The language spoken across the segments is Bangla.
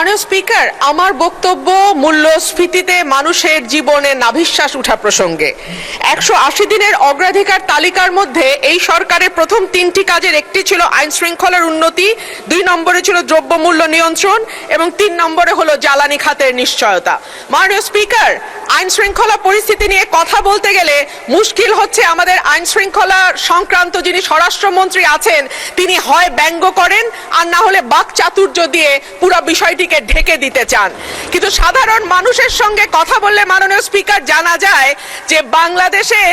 মাননীয় স্পিকার, আমার বক্তব্য মূল্যস্ফীতিতে মানুষের জীবনে নাভিশ্বাস উঠা প্রসঙ্গে। 180 দিনের অগ্রাধিকার তালিকার মধ্যে এই সরকারের প্রথম 3টি কাজের একটি ছিল আইন শৃঙ্খলার উন্নতি, 2 নম্বরে ছিল দ্রব্যমূল্য নিয়ন্ত্রণ এবং 3 নম্বরে হলো জ্বালানি খাতের নিশ্চয়তা। মাননীয় স্পিকার, আইন শৃঙ্খলা পরিস্থিতি নিয়ে কথা বলতে গেলে মুশকিল হচ্ছে আমাদের আইন শৃঙ্খলা সংক্রান্ত যিনি স্বরাষ্ট্রমন্ত্রী আছেন তিনি হয় ব্যঙ্গ করেন আর না হলে বাকচাতুর্য দিয়ে পুরো বিষয়টিকে ঢেকে দিতে চান। কিন্তু সাধারণ মানুষের সঙ্গে কথা বললে মাননীয় স্পিকার জানা যায় যে বাংলাদেশে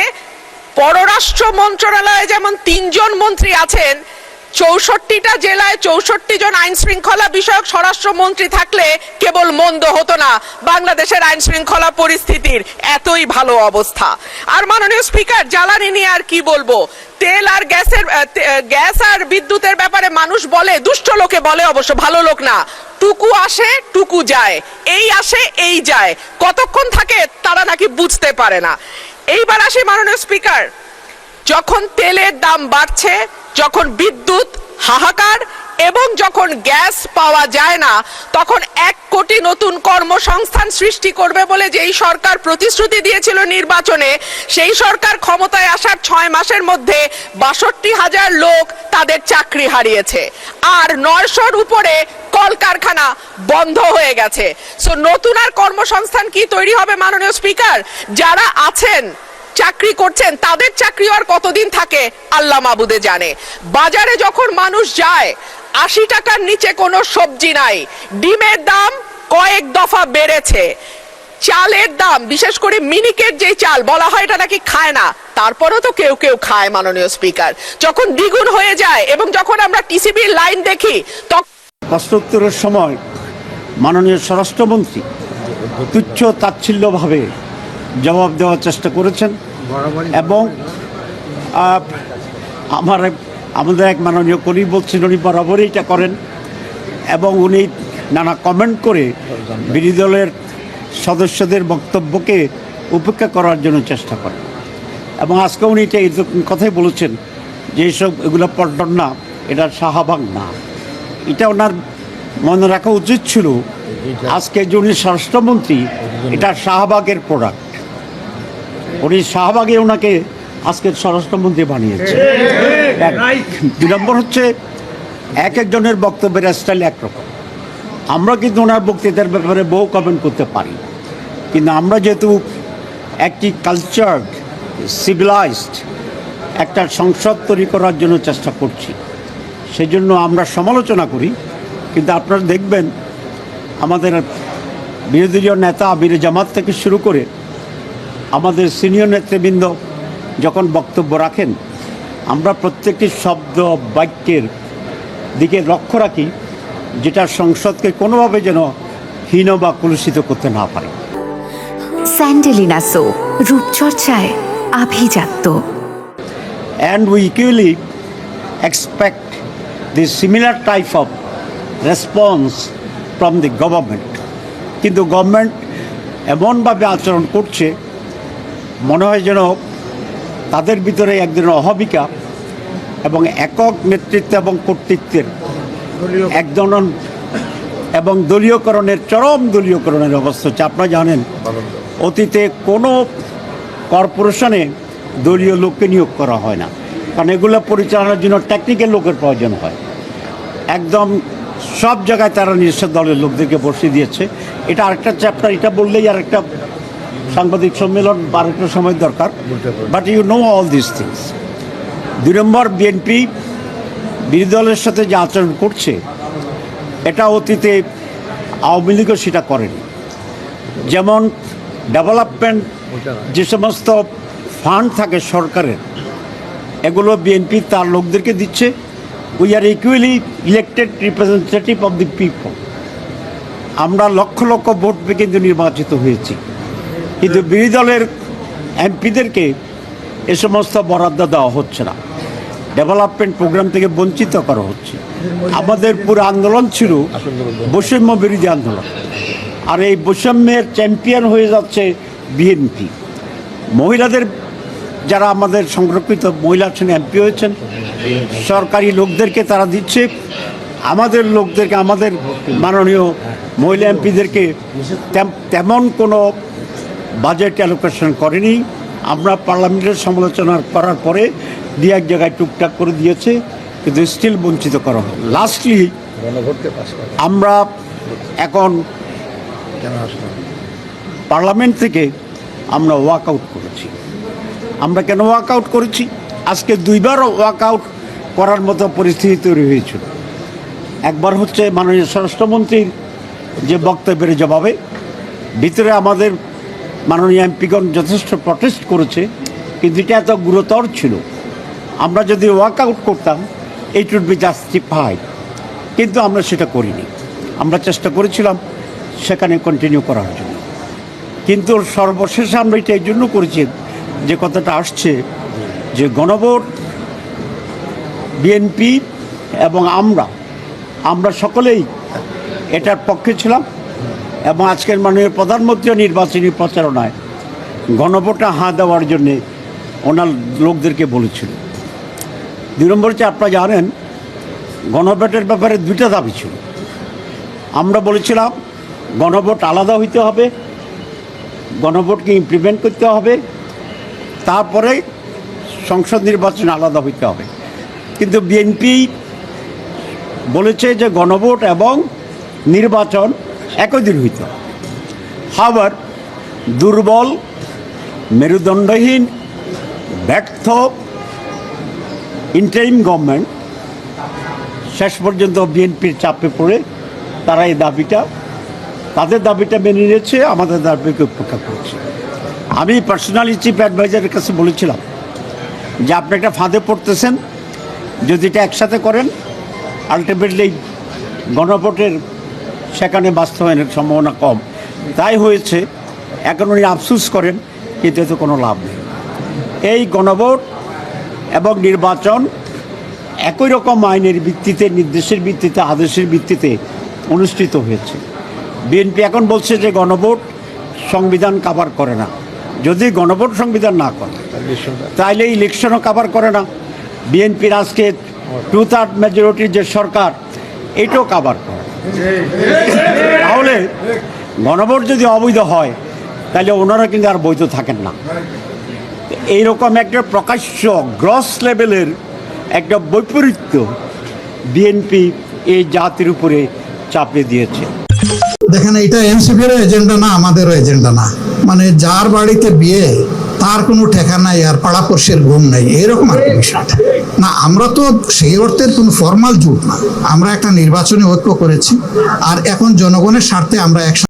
পররাষ্ট্র মন্ত্রণালয়ে যেমন 3 জন মন্ত্রী আছেন, 64টা জেলায় 64 জন আইন শৃঙ্খলা বিষয়ক স্বরাষ্ট্রমন্ত্রী থাকলে কেবল মন্দ হতো না বাংলাদেশের আইন শৃঙ্খলা পরিস্থিতির এতই ভালো অবস্থা। আর মাননীয় স্পিকার, জ্বালানি নিয়ে আর কি বলবো, তেল আর গ্যাস আর বিদ্যুতের ব্যাপারে মানুষ বলে, দুষ্ট লোকে বলে, অবশ্য ভালো লোক না, টুকু আসে টুকু যায়, এই আসে এই যায়, কতক্ষণ থাকে তারা নাকি বুঝতে পারে না। এইবার আসে মাননীয় স্পিকার, যখন তেলের দাম বাড়ছে, যখন বিদ্যুৎ হাহাকার এবং যখন গ্যাস পাওয়া যায় না, তখন 1 কোটি নতুন কর্মসংস্থান সৃষ্টি করবে বলে যেই সরকার প্রতিশ্রুতি দিয়েছিল নির্বাচনে, সেই সরকার ক্ষমতায় আসার 6 মাসের মধ্যে 62,000 লোক তাদের চাকরি হারিয়েছে আর 900-র উপরে কলকারখানা বন্ধ হয়ে গেছে। সো নতুন আর কর্মসংস্থান কি তৈরি হবে মাননীয় স্পিকার? যারা আছেন চাকরি করছেন তাদের চাকরি আর কতদিন থাকে আল্লাহ মাবুদে জানে। বাজারে যখন মানুষ যায় 80 টাকার নিচে কোনো সবজি নাই, ডিমের দাম কয়েক দফা বেড়েছে, চালের দাম, বিশেষ করে মিনিকেট যে চাল বলা হয় এটা নাকি খায় না, তারপরেও তো কেউ কেউ খায় মাননীয় স্পিকার, যখন দ্বিগুণ হয়ে যায় এবং যখন আমরা টিসিবির লাইন দেখি তখন প্রশ্নোত্তরের সময় মাননীয় স্বরাষ্ট্রমন্ত্রী তুচ্ছ তাচ্ছিল্যভাবে জবাব দেওয়ার চেষ্টা করেছেন এবং আমাদের এক মাননীয় কর্মী বলছেন উনি বরাবরই এটা করেন এবং উনি নানা কমেন্ট করে বিরোধী দলের সদস্যদের বক্তব্যকে উপেক্ষা করার জন্য চেষ্টা করেন এবং আজকে উনি এটা এরকম কথাই বলেছেন যে এইসব এগুলো পল্টন না, এটা শাহবাগ না। এটা ওনার মনে রাখা উচিত ছিল আজকে যে উনি স্বরাষ্ট্রমন্ত্রী, এটা শাহবাগের প্রোডাক্ট, উনি শাহবাগে ওনাকে আজকের স্বরাষ্ট্রমন্ত্রী বানিয়েছে। 2 নম্বর হচ্ছে এক একজনের বক্তব্যের স্টাইল একরকম। আমরা কিন্তু ওনার বক্তৃতার ব্যাপারে বহু কমেন্ট করতে পারি, কিন্তু আমরা যেহেতু একটি কালচার্ড সিভিলাইজড একটা সংসদ তৈরি করার জন্য চেষ্টা করছি, সেই জন্য আমরা সমালোচনা করি। কিন্তু আপনারা দেখবেন আমাদের বিরোধী নেতা আমির জামাত থেকে শুরু করে আমাদের সিনিয়র নেতৃবৃন্দ যখন বক্তব্য রাখেন, আমরা প্রত্যেকটি শব্দ বাক্যের দিকে লক্ষ্য রাখি যেটা সংসদকে কোনোভাবে যেন হীন বা কলুষিত করতে না পারে। স্যান্ডেলিনা সো, রূপচর্চায় আভিজাত্য। And we equally expect the similar type of response from the government. কিন্তু গভর্নমেন্ট এমনভাবে আচরণ করছে মনে হয় যেন তাদের ভিতরে এক ধরনের অহমিকা এবং একক নেতৃত্ব এবং কর্তৃত্বের এক ধরনের এবং দলীয়করণের চরম দলীয়করণের অবস্থা হচ্ছে। আপনারা জানেন অতীতে কোনো কর্পোরেশনে দলীয় লোককে নিয়োগ করা হয় না, কারণ এগুলো পরিচালনার জন্য টেকনিক্যাল লোকের প্রয়োজন হয়। একদম সব জায়গায় তারা নিজস্ব দলের লোকদেরকে বসিয়ে দিয়েছে। এটা আরেকটা চ্যাপ্টার, এটা বললেই আরেকটা সাংবাদিক সম্মেলন বা আরেকটা সময় দরকার, but you know all this things. 2 নম্বর, বিএনপি বিরোধী দলের সাথে যে আচরণ করছে এটা অতীতে আওয়ামী লীগও সেটা করেনি। যেমন ডেভেলপমেন্ট যে সমস্ত ফান্ড থাকে সরকারের, এগুলো বিএনপি তার লোকদেরকে দিচ্ছে। We are equally elected representative of the people. আমরা লক্ষ লক্ষ ভোট পেয়ে কিন্তু নির্বাচিত হয়েছি, কিন্তু বিরোধী দলের এমপিদেরকে এ সমস্ত বরাদ্দ দেওয়া হচ্ছে না, ডেভেলপমেন্ট প্রোগ্রাম থেকে বঞ্চিত করা হচ্ছে। আমাদের পুরো আন্দোলন ছিল বৈষম্য বিরোধী আন্দোলন, আর এই বৈষম্যের চ্যাম্পিয়ন হয়ে যাচ্ছে বিএনপি। মহিলাদের যারা আমাদের সংরক্ষিত মহিলা আছেন, এমপি হয়েছেন, সরকারি লোকদেরকে তারা দিচ্ছে, আমাদের লোকদেরকে, আমাদের মাননীয় মহিলা এমপিদেরকে তেমন কোনো বাজেট অ্যালোকেশন করেনি। আমরা পার্লামেন্টের সমালোচনা করার পরে দু এক জায়গায় টুকটাক করে দিয়েছে, কিন্তু স্টিল বঞ্চিত করা হয়। লাস্টলি আমরা এখন পার্লামেন্ট থেকে আমরা ওয়াক আউট করেছি। আমরা কেন ওয়াক আউট করেছি? আজকে দুইবার ওয়াক আউট করার মতো পরিস্থিতি তৈরি হয়েছিল। একবার হচ্ছে মাননীয় স্বরাষ্ট্রমন্ত্রীর যে বক্তব্যের জবাবে ভিতরে আমাদের মাননীয় এমপিগণ যথেষ্ট প্রটেস্ট করেছে, কিন্তু এটা এত গুরুতর ছিল, আমরা যদি ওয়াক আউট করতাম ইট উড বি জাস্টিফাইড, কিন্তু আমরা সেটা করিনি। আমরা চেষ্টা করেছিলাম সেখানে কন্টিনিউ করার জন্য, কিন্তু সর্বশেষে আমরা এটা এই জন্য করেছি যে কথাটা আসছে যে গণভোট, বিএনপি এবং আমরা সকলেই এটার পক্ষে ছিলাম, এবং আজকের মাননীয় প্রধানমন্ত্রী নির্বাচনী প্রচারণায় গণভোটে হাঁ দেওয়ার জন্যে ওনার লোকদেরকে বলেছিল। 2 নম্বর হচ্ছে, আপনারা জানেন গণভোটের ব্যাপারে 2টা দাবি ছিল। আমরা বলেছিলাম গণভোট আলাদা হইতে হবে, গণভোটকে ইমপ্লিমেন্ট করতে হবে, তারপরে সংসদ নির্বাচন আলাদা হইতে হবে। কিন্তু বিএনপি বলেছে যে গণভোট এবং নির্বাচন একই দিন হইতে হবে। আবার দুর্বল, মেরুদণ্ডহীন, ব্যর্থ ইন্টারিম গভর্নমেন্ট শেষ পর্যন্ত বিএনপির চাপে পড়ে তারা এই তাদের দাবিটা মেনে নিয়েছে, আমাদের দাবিকে উপেক্ষা করেছে। আমি পার্সোনালি চিফ অ্যাডভাইজারের কাছে বলেছিলাম যে আপনি একটা ফাঁদে পড়তেছেন, যদি এটা একসাথে করেন আলটিমেটলি গণভোটের সেখানে বাস্তবায়নের সম্ভাবনা কম। তাই হয়েছে, এখন উনি আফসোস করেন, কিন্তু এতে কোনো লাভ নেই। এই গণভোট এবং নির্বাচন একই রকম আইনের ভিত্তিতে, নির্দেশের ভিত্তিতে, আদেশের ভিত্তিতে অনুষ্ঠিত হয়েছে। বিএনপি এখন বলছে যে গণভোট সংবিধান কাভার করে না। যদি গণভোট সংবিধান না করে তাইলে ইলেকশনও কাভার করে না। বিএনপির আজকে 2/3 মেজরিটির যে সরকার, এটাও কাভার করে। তাহলে গণভোট যদি অবৈধ হয় তাহলে ওনারা কিন্তু আর বৈধ থাকেন না। এইরকম একটা প্রকাশ্য গ্রস লেভেলের একটা বৈপরীত্য বিএনপি এই জাতির উপরে চাপিয়ে দিয়েছে। দেখেন, এটা এনসিপির এজেন্ডা না, আমাদেরও এজেন্ডা না। মানে যার বাড়িতে বিয়ে তার কোনো ঠেকা নাই আর পাড়াপড়শির ঘুম নাই, এরকম আর কি বিষয়টা না। আমরা তো সেই অর্থের কোনো ফর্মাল জোট না, আমরা একটা নির্বাচনী ঐক্য করেছি, আর এখন জনগণের স্বার্থে আমরা একসাথে